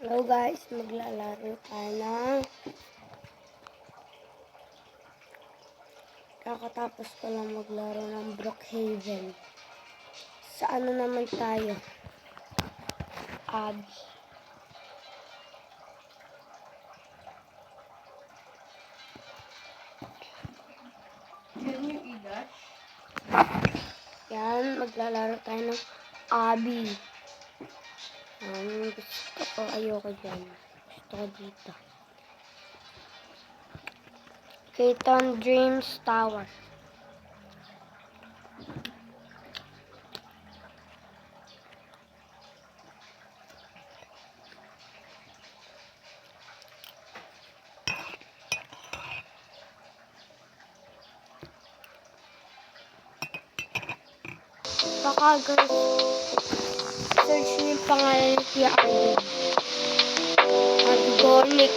Hello guys, maglalaro tayo ng kakatapos ko lang maglaro ng Brookhaven. Sa ano naman tayo? Abby. Can you eat that? Yan, maglalaro tayo ng Abby. Gusto ko, ayoko dyan. Gusto ko dito. Keaton Dreams Tower. Baka guys, search nyo yung pangalan ni Tia Arden. Argonix.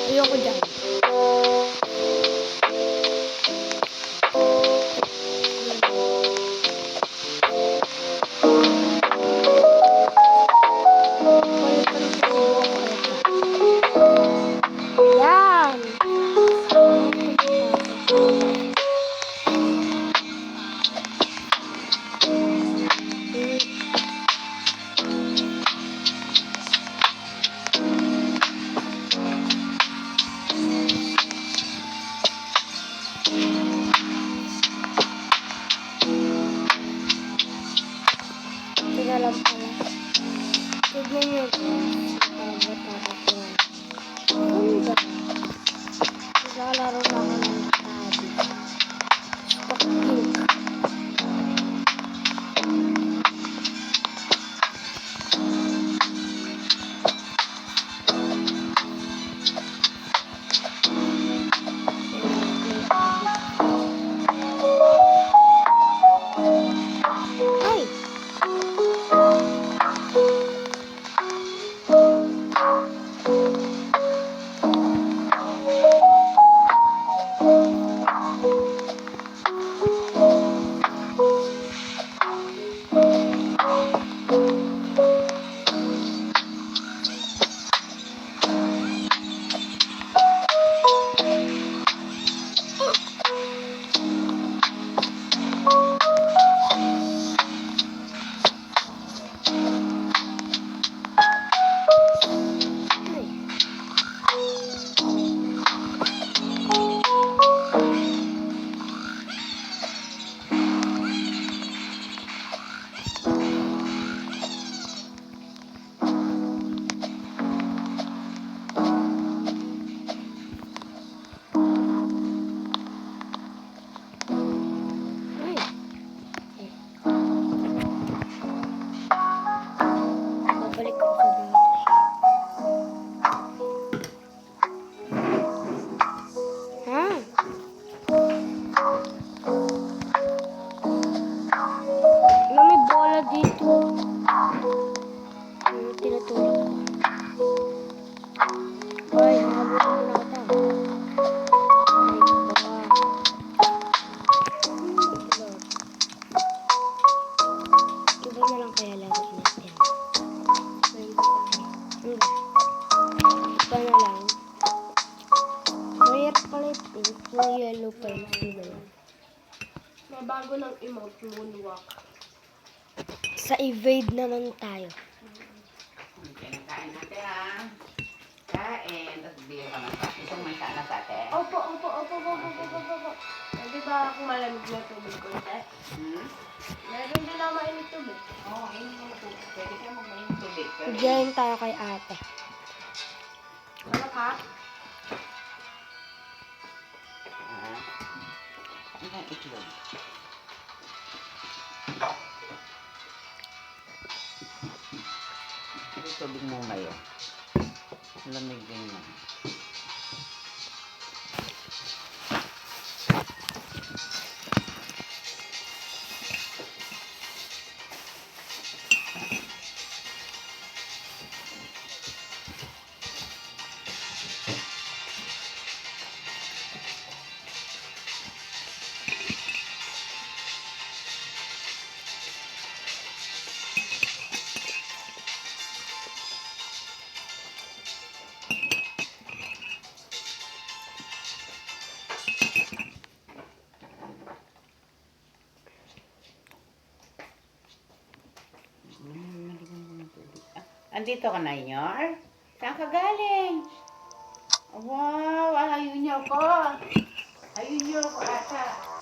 Ayoko dyan. Yan. Tiga lang pala. Tignan nyo guys. Ganda. Naglalaro na ako ng tabi. Stock pink. Ay! Babalik ako sa bahay. Ha? Ano, may bola dito. Tinutulog ko. Ay, habol ko na kita. Ay, baka. Iba na lang kaya laro natin. Iba na lang. Mayroon pala yung pink. Yung yellow pa yung iba lang. May bago ng emote, moonwalk. Sa evade naman tayo. Kinakain natin ha. Kain. Tapos bigyan ka ng isang mansana sa atin. Opo. Pwede ba akong malamig na tubig ko, te? Meron din ako mainit tubig. Oo, ayun mo po. Pwede ka magmayin tubig. Pero Diyan tayo kay ate. Ano ka? ano ang itlog? Ito tubig mo ngayon. Lamig din mo. Andito ka na, Inyor? Saan ka galing? Wow, ayun niyo ko. Ayun niyo ko, ata.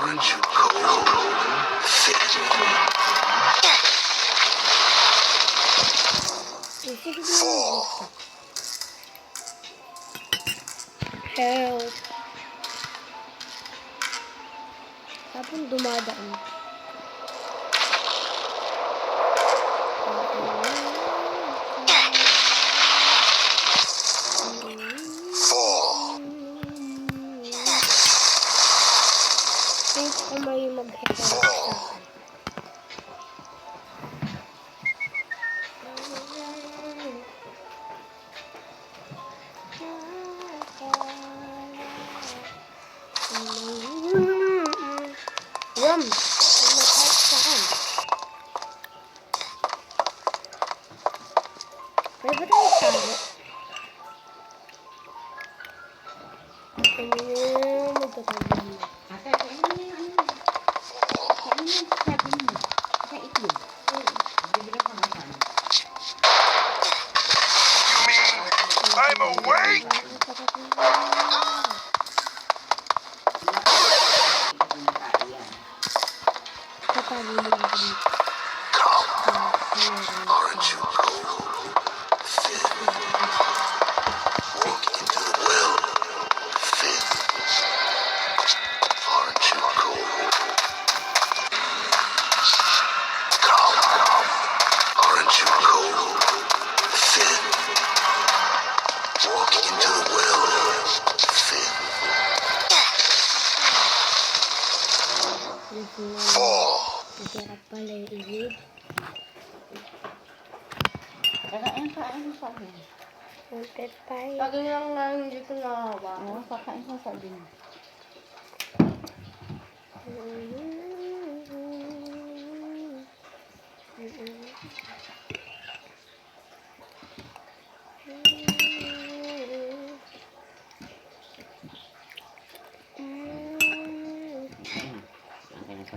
Aren't you cold? Isip mo. Help. Tapos dumadaan. Think ko may mag-help sa akin. Rum! May mag-help sa akin. Pwede ba tayo tayo? Magtatago mo. Ate, kainin mo yung ano. Kainin mo yung saging mo. Sa itlog. Bibili ko na sana. I'm awake! Tatago mo lang kami. Aren't you cold? Walk into the well. Finn. Aren't you cold? Aren't you cold? Finn. Walk into the well. Finn. Fall. Masarap pala yung ilig. Kakain sa saging. Wanted tayo. Saging lang nga hindi ko nahawa. Oo, kakain sa saging.